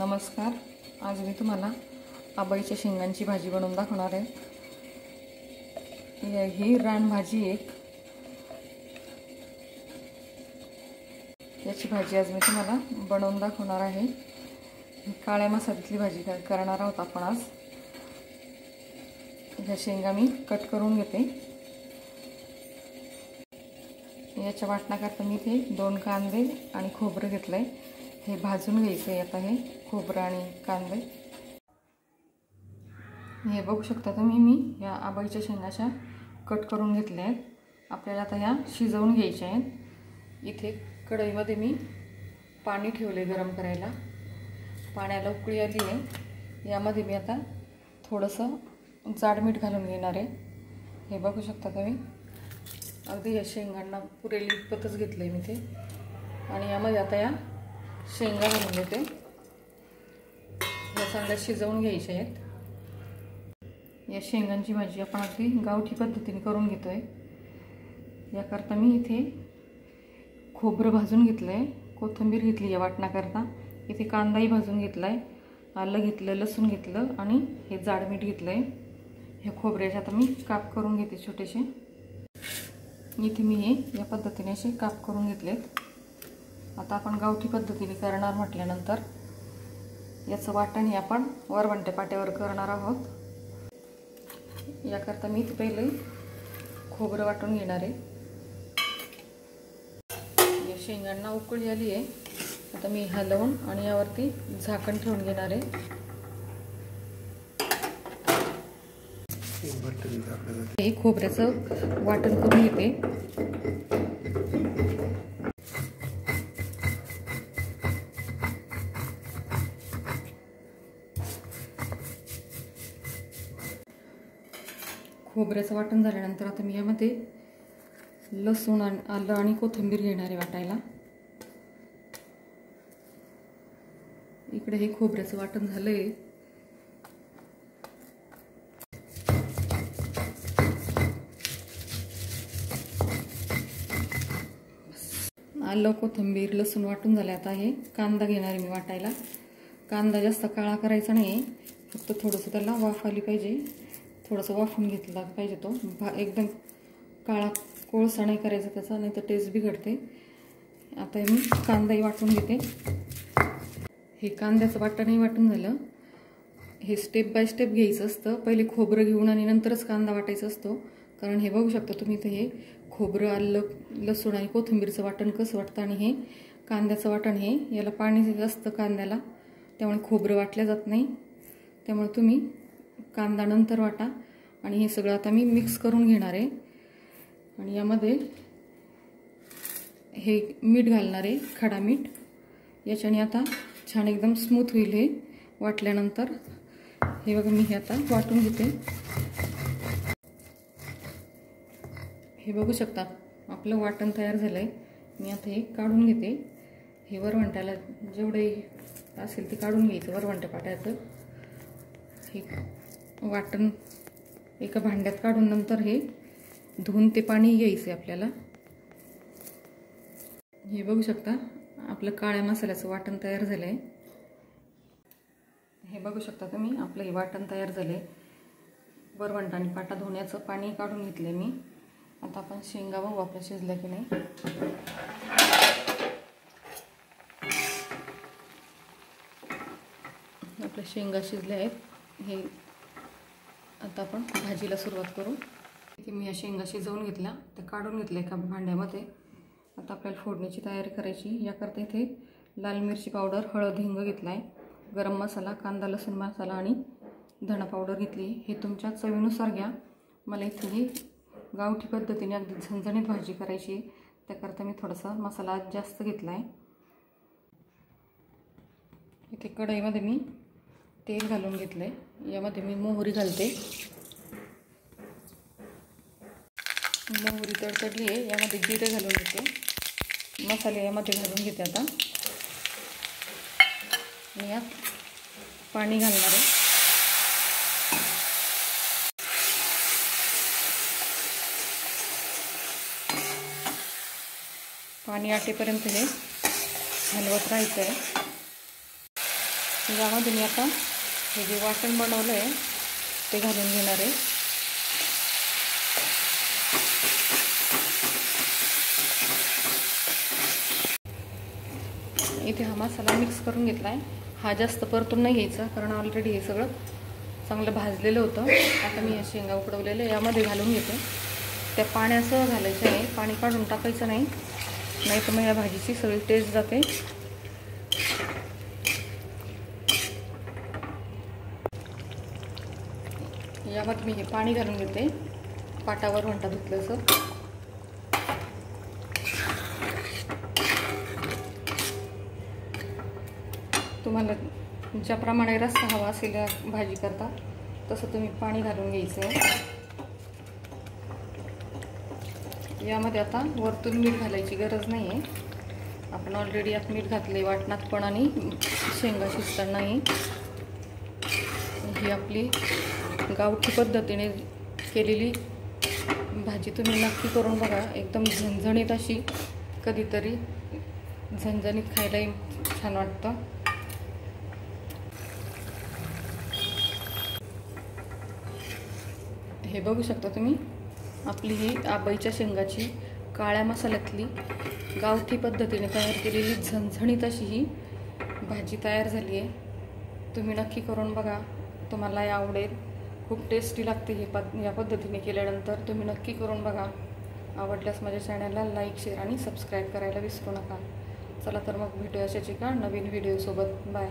नमस्कार। आज मी तुम्हाला आबाईच्या शेंगांची भाजी बनवून दाखवणार आहे। ही रानभाजी एक याची भाजी आज मी तुम्हाला बनवून दाखवणार आहे। काळ्या मसाल्यातली भाजी करणार आहोत आपण आज। ह्या शेंगा मी कट करून घेते। याच्या वाटणाकरता मी इथे 2 कांदे आणि खोबरं घेतलंय। हे भाजून घ्यायचं आता हे खोबरं आणि कांदे। हे बघू शकता तुम्ही मी या आबाईच्या शेंगाच्या कट करून घेतल्या आहेत। आपल्याला आता ह्या शिजवून घ्यायच्या आहेत। इथे कढईमध्ये मी पाणी ठेवले गरम करायला। पाण्याला उकळी आली आहे। यामध्ये मी आता थोडंसं जाड मीठ घालून घेणार आहे। हे बघू शकता तुम्ही अगदी या शेंगांना पुरेल इतपतच घेतलंय मी ते। आणि यामध्ये आता या शेंगा घालून घेते। या चांगल्या शिजवून घ्यायच्या आहेत। या शेंगांची भाजी आपण अगदी गावठी पद्धतीने करून घेतोय। याकरता मी इथे खोबरं भाजून घेतलंय, कोथिंबीर घेतली या वाटणाकरता। इथे कांदाही भाजून घेतलाय, आलं घेतलं, लसूण घेतलं आणि हे जाड मीठ घेतलंय। ह्या खोबऱ्याचे आता मी काप करून घेते छोटेसे। इथे मी हे या पद्धतीने असे काप करून घेतलेत। आता आपण गावठी पद्धतीने करणार म्हटल्यानंतर याचं वाटण हे आपण वरवंट्या पाट्यावर करणार आहोत। याकरता मी इथे पहिले खोबरं वाटून घेणार आहे। या शेंगांना उकळी आली आहे। आता मी हलवून आणि यावरती झाकण ठेवून घेणार आहे। हे खोबऱ्याचं वाटण करून घेते। खोबऱ्याचं वाटण झाल्यानंतर आता मी यामध्ये लसूण आणि आलं आणि कोथिंबीर घेणार आहे वाटायला। इकडे हे खोबऱ्याचं वाटण झालंय। आलं कोथिंबीर लसूण वाटून झाले। आता हे कांदा घेणार आहे मी वाटायला। कांदा जास्त काळा करायचा नाही, फक्त थोडंसं त्याला वाफ आली पाहिजे, थोडंसं वाफून घेतला पाहिजे। तो एकदम काळा कोळसा नाही करायचा त्याचा, नाही तर टेस्ट बिघडते। आता मी कांदाही वाटून घेते। हे कांद्याचं वाटणही वाटून झालं। हे स्टेप बाय स्टेप घ्यायचं असतं, पहिले खोबरं घेऊन आणि नंतरच कांदा वाटायचा असतो। कारण हे बघू शकता तुम्ही इथे हे खोबरं आलं लसूण आणि कोथिंबीरचं वाटण कसं वाटतं आणि हे कांद्याचं वाटण हे याला पाणी असतं कांद्याला, त्यामुळे खोबरं वाटलं जात नाही। त्यामुळे तुम्ही कांदा नंतर वाटा। आणि हे सगळं आता मी मिक्स करून घेणार आहे। आणि यामध्ये हे मीठ घालणार आहे, खडा मीठ। याच्याने आता छान एकदम स्मूथ होईल हे वाटल्यानंतर। हे बघा मी हे आता वाटून घेते। हे बघू शकता आपलं वाटण तयार झालंय। मी आता हे काढून घेते। हे वरवंट्याला जेवढे असेल ते काढून घ्यायचं वरवंट्या पाट्याचं। हे वाटण एका भांड्यात काढून नंतर हे धुवून ते पाणी घ्यायचं आपल्याला। हे बघू शकता आपलं काळ्या मसाल्याचं वाटण तयार झालंय। हे बघू शकता तुम्ही आपलं हे वाटण तयार झालंय। वरवंटा आणि पाटा धुण्याचं पाणी काढून घेतलंय मी। आता आपण शेंगा बघू आपल्या शिजल्या की नाही। आपल्या शेंगा शिजल्या आहेत। हे आता आपण भाजीला सुरुवात करू। इथे मी या शेंगा शिजवून घेतल्या, त्या काढून घेतल्या एका भांड्यामध्ये। आता आपल्याला फोडणीची तयारी करायची। याकरता इथे लाल मिरची पावडर, हळद, हिंग घेतलाय, गरम मसाला, कांदा लसूण मसाला आणि धणा पावडर घेतली। हे तुमच्या चवीनुसार घ्या। मला इथे ही गावठी पद्धतीने अगदी झणझणीत भाजी करायची, त्याकरता मी थोडासा मसाला जास्त घेतलाय। इथे कढईमध्ये मी तेल घालून घेतलंय। यामध्ये मी मोहरी घालते। मोहरी तडतडली आहे, यामध्ये जिरे घालून घेते। मसाले यामध्ये घालून घेते। आता मी यात पाणी घालणार आहे। पाणी आटेपर्यंत हे हलवत राहायचं आहे। यामध्ये मी आता हे जे वाटण बनवलं आहे ते घालून घेणार आहे. इथे हा मसाला मिक्स करून घेतला आहे. हा जास्त परतून नाही घ्यायचा कारण ऑलरेडी हे सगळं चांगलं भाजलेलं होतं. आता मी या शेंगा उकडवलेलं यामध्ये घालून घेते. त्या पाण्यासह घालायचं आहे, पाणी काढून टाकायचं नाही, नाही तर मग या भाजीची सगळी टेस्ट जाते. यामध्ये मी हे पाणी घालून घेते, पाटावर म्हणता धुतलंसं. तुम्हाला ज्याप्रमाणे रस्सा हवा असेल या भाजी करता तसं तुम्ही पाणी घालून घ्यायचं आहे. यामध्ये आता वरतून मीठ घालायची गरज नाही आहे. आपण ऑलरेडी यात मीठ घातले वाटणात पण आणि शेंगा शिजतानाही. ही आपली गावठी पद्धतीने केलेली भाजी तुम्ही नक्की करून बघा. एकदम झणझणीत अशी, कधीतरी झणझणीत खायलाही छान वाटतं. हे बघू शकता तुम्ही, आपली ही आंबाईच्या शेंगाची काळ्या मसाल्यातली गावठी पद्धतीने तयार केलेली झणझणीत अशी ही भाजी तयार झाली आहे. तुम्ही नक्की करून बघा, तुम्हालाही आवडेल. खूप टेस्टी लागते ही या पद्धतीने केल्यानंतर. तुम्ही नक्की करून बघा. आवडल्यास माझ्या चॅनलला लाईक, शेअर आणि सबस्क्राईब करायला विसरू नका. चला तर मग भेटूया अशाच एका नवीन व्हिडिओसोबत. बाय.